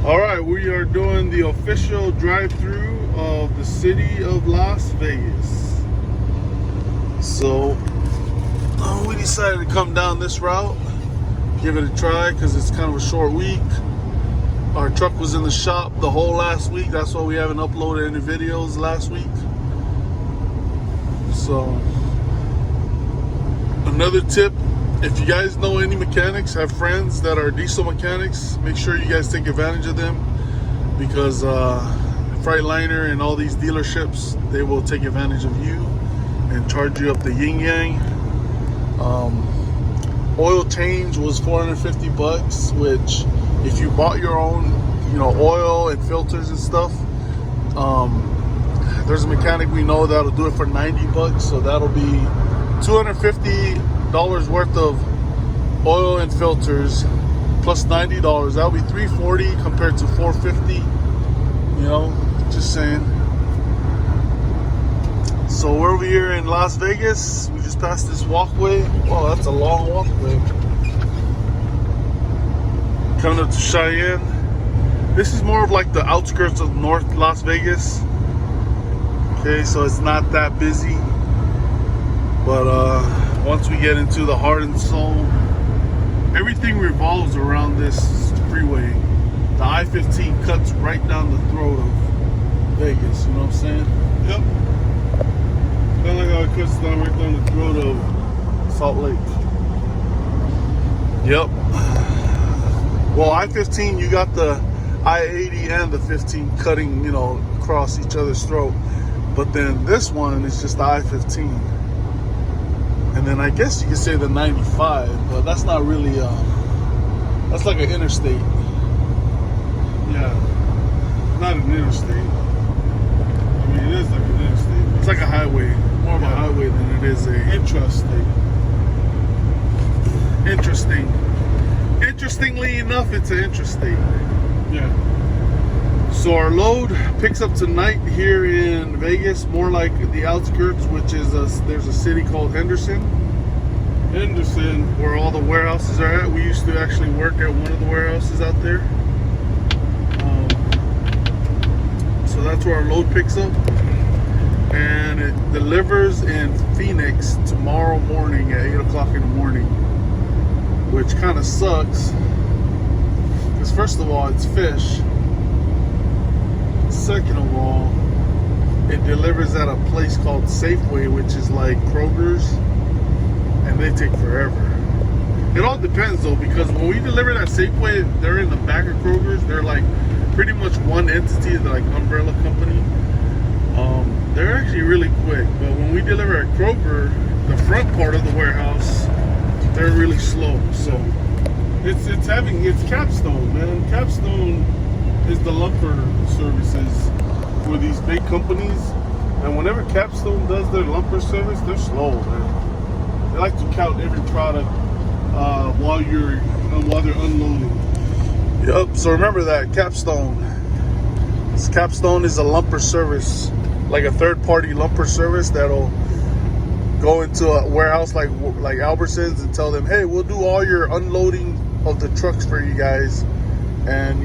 Alright, we are doing the official drive-through of the city of Las Vegas. So, we decided to come down this route, give it a try because it's kind of a short week. Our truck was in the shop the whole last week. That's why we haven't uploaded any videos last week. So, another tip, if you guys know any mechanics, have friends that are diesel mechanics, make sure you guys take advantage of them, because Freightliner and all these dealerships, they will take advantage of you and charge you up the yin yang. Oil change was $450, which if you bought your own, oil and filters and stuff, there's a mechanic we know that'll do it for $90, so that'll be $250 worth of oil and filters plus $90. That'll be $340 compared to $450. Just saying. So we're over here in Las Vegas. We just passed this walkway. Oh, that's a long walkway. Coming up to Cheyenne. This is more of like the outskirts of North Las Vegas. Okay, so it's not that busy. But once we get into the heart and soul, everything revolves around this freeway. The I-15 cuts right down the throat of Vegas, you know what I'm saying? Yep. Kind of like how it cuts down right down the throat of Salt Lake. Yep. Well, I-15, you got the I-80 and the 15 cutting, across each other's throat. But then this one is just the I-15. And then I guess you could say the 95, but that's not really, that's like an interstate. Yeah, not an interstate. I mean, it is like an interstate. It's like a highway, more of a highway than it is a intrastate. Interesting. Interestingly enough, it's an intrastate. Yeah. So our load picks up tonight here in Vegas, more like the outskirts, which is there's a city called Henderson, where all the warehouses are at. We used to actually work at one of the warehouses out there. So that's where our load picks up, and it delivers in Phoenix tomorrow morning at 8 o'clock in the morning, which kind of sucks because first of all, it's fish. Second of all, it delivers at a place called Safeway, which is like Kroger's, and they take forever. It all depends though, because when we deliver at Safeway, they're in the back of Kroger's. They're like pretty much one entity, they're like umbrella company. They're actually really quick, but when we deliver at Kroger, the front part of the warehouse, they're really slow. So it's Capstone, man. Capstone is the lumper services for these big companies, and whenever Capstone does their lumper service, they're slow, man. They like to count every product while they're unloading. Yep. So remember that Capstone is a lumper service, like a third-party lumper service that'll go into a warehouse like Albertsons and tell them, hey, we'll do all your unloading of the trucks for you guys. And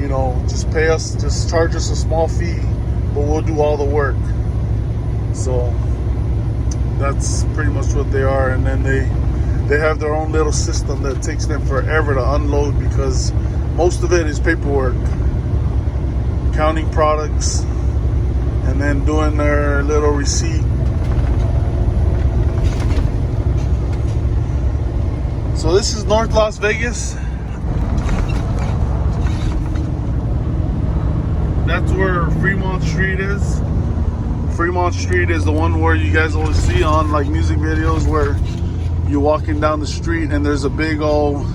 just pay us, just charge us a small fee, but we'll do all the work. So that's pretty much what they are. And then they have their own little system that takes them forever to unload, because most of it is paperwork, counting products, and then doing their little receipt. So this is North Las Vegas. That's where Fremont Street is. Fremont Street is the one where you guys always see on like music videos, where you're walking down the street and there's a big old,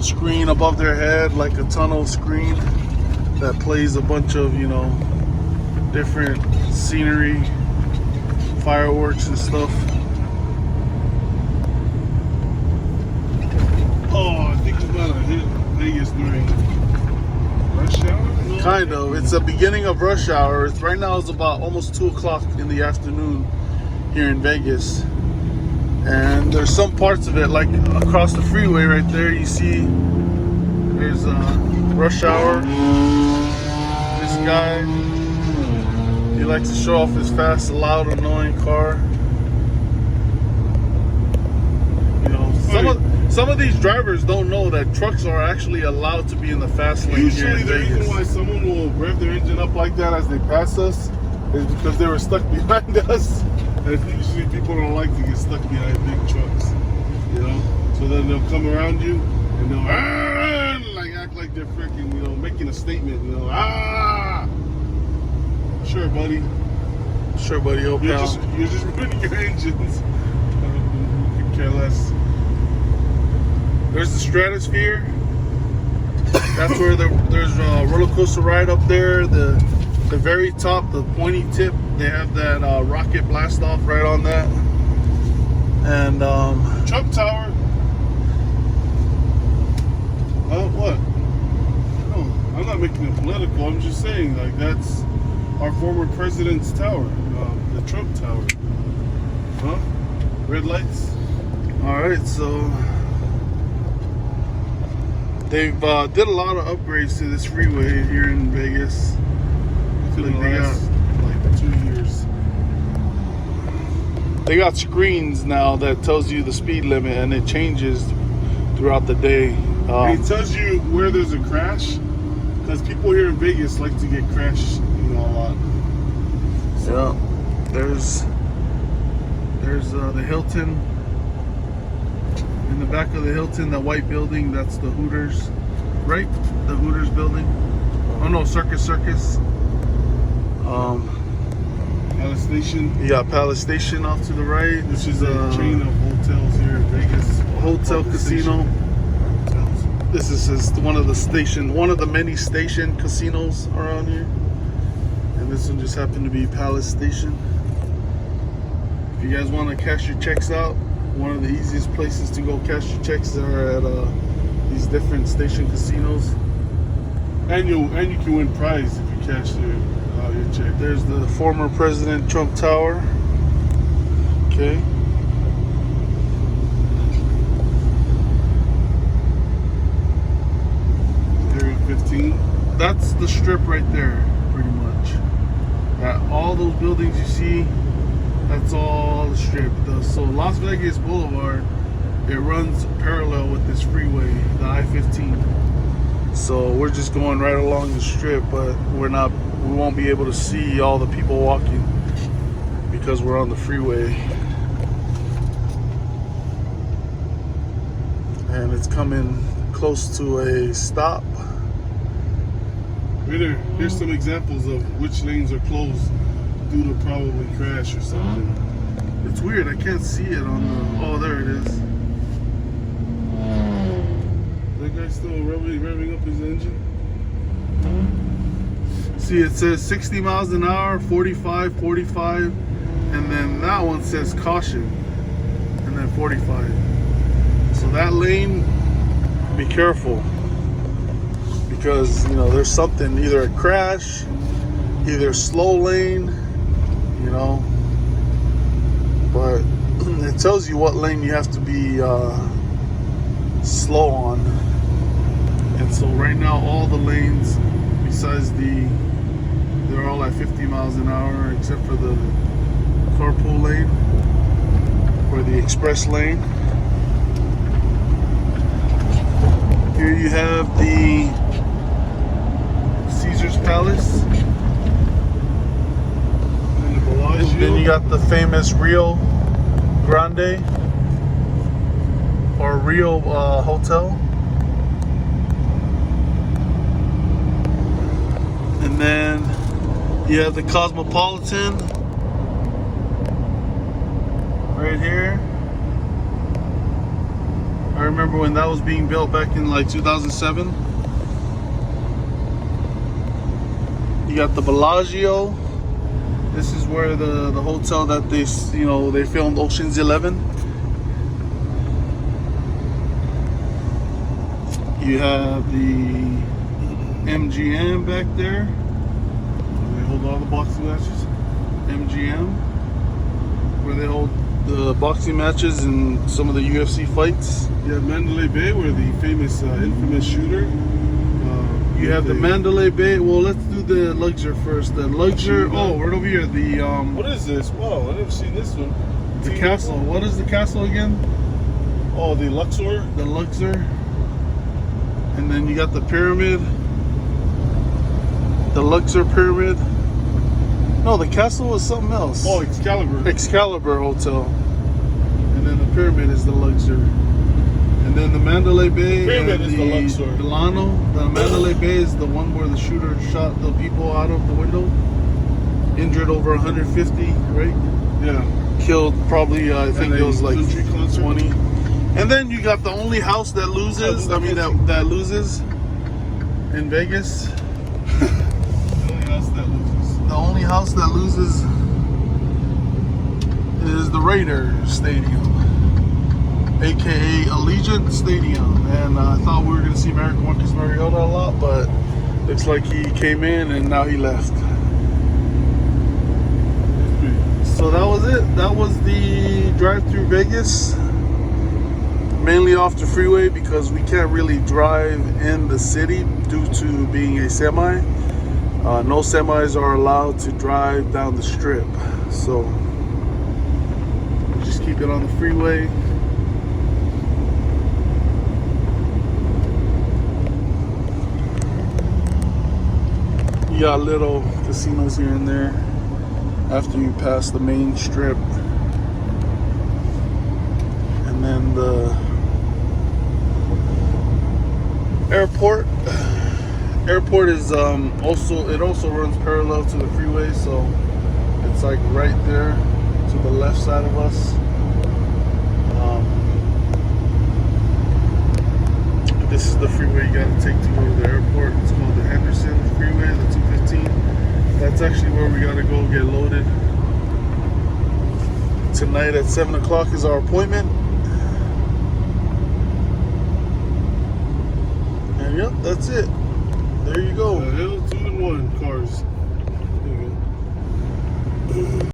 screen above their head, like a tunnel screen that plays a bunch of, different scenery, fireworks and stuff. Oh, I think we're gonna hit Vegas during rush hour? Kind of. It's the beginning of rush hour. Right now it's about almost 2 o'clock in the afternoon here in Vegas. And there's some parts of it, like across the freeway right there, you see there's rush hour. fast guy. He likes to show off his fast, loud, annoying car. You know, some of these drivers don't know that trucks are actually allowed to be in the fast lane. Usually the reason why someone will rev their engine up like that as they pass us is because they were stuck behind us. And usually people don't like to get stuck behind big trucks, you know? So then they'll come around you and they'll like act like they're freaking, you know, making a statement, you know, Sure, buddy. Sure, buddy, oh pal. You're just running your engines. You could care less. There's the stratosphere. That's where there's a roller coaster ride up there. The very top, the pointy tip, they have that rocket blast off right on that. And Trump Tower. What? No, I'm not making it political. I'm just saying, like, that's our former president's tower, the Trump Tower. Huh? Red lights. All right, so they've did a lot of upgrades to this freeway here in Vegas. Like they got like 2 years. They got screens now that tells you the speed limit, and it changes throughout the day. It tells you where there's a crash, because people here in Vegas like to get crashed, you know, a lot. So there's the Hilton. In the back of the Hilton, the white building, that's the Hooters, right? The Hooters building. Oh no, Circus. Palace Station. You got Palace Station off to the right, which is a chain of hotels here in Vegas. Hotel Casino. This is one of the many station casinos around here. And this one just happened to be Palace Station. If you guys want to cash your checks out, one of the easiest places to go cash your checks are at these different station casinos. And you can win prize if you cash your check. There's the former President Trump Tower. Okay. Area 15. That's the strip right there, pretty much. All those buildings you see, that's all the strip. So Las Vegas Boulevard, it runs parallel with this freeway, the I-15. So we're just going right along the strip, but we won't be able to see all the people walking because we're on the freeway. And it's coming close to a stop. Here's some examples of which lanes are closed due to probably crash or something. It's weird, I can't see it on the... Oh, there it is. That guy's still revving up his engine? See, it says 60 miles an hour, 45, 45, and then that one says caution, and then 45. So that lane, be careful. Because, you know, there's something, either a crash, either slow lane, you know, but it tells you what lane you have to be slow on. And so right now all the lanes besides they're all at 50 miles an hour except for the carpool lane or the express lane. Here you have the Caesar's Palace. And then you got the famous Rio Grande or Rio Hotel. And then you have the Cosmopolitan right here. I remember when that was being built back in like 2007. You got the Bellagio. This is where the hotel that they filmed Ocean's 11. You have the MGM back there. They hold all the boxing matches. MGM, where they hold the boxing matches and some of the UFC fights. You have Mandalay Bay, where the famous infamous shooter You have the Mandalay Bay. Well, let's do the Luxor first. The Luxor. Oh, right over here. The What is this? Wow, I never seen this one. the castle. What is the castle again? Oh, the Luxor. The Luxor. And then you got the pyramid. The Luxor pyramid. No, the castle was something else. Oh, Excalibur. Excalibur Hotel. And then the pyramid is the Luxor. And then the Mandalay Bay Pyramid and is the Luxor. Delano. The Mandalay Bay is the one where the shooter shot the people out of the window. Injured over 150, right? Yeah. Killed probably, I think it was like country concert. 20. And then you got the only house that loses. I mean, that loses in Vegas. The only house that loses is the Raider Stadium, aka Allegiant Stadium. And I thought we were going to see Marcus Mariota a lot, but looks like he came in and now he left. So that was it. That was the drive through Vegas. Mainly off the freeway because we can't really drive in the city due to being a semi. No semis are allowed to drive down the strip, so just keep it on the freeway. You got little casinos here and there after you pass the main strip, and then the airport is also runs parallel to the freeway, so it's like right there to the left side of us. This is the freeway you gotta take to go to the airport. It's called the Henderson Freeway, the 215. That's actually where we gotta go get loaded. Tonight at 7 o'clock is our appointment. And yep, that's it. There you go. Hill 2-in-1 cars. There you go.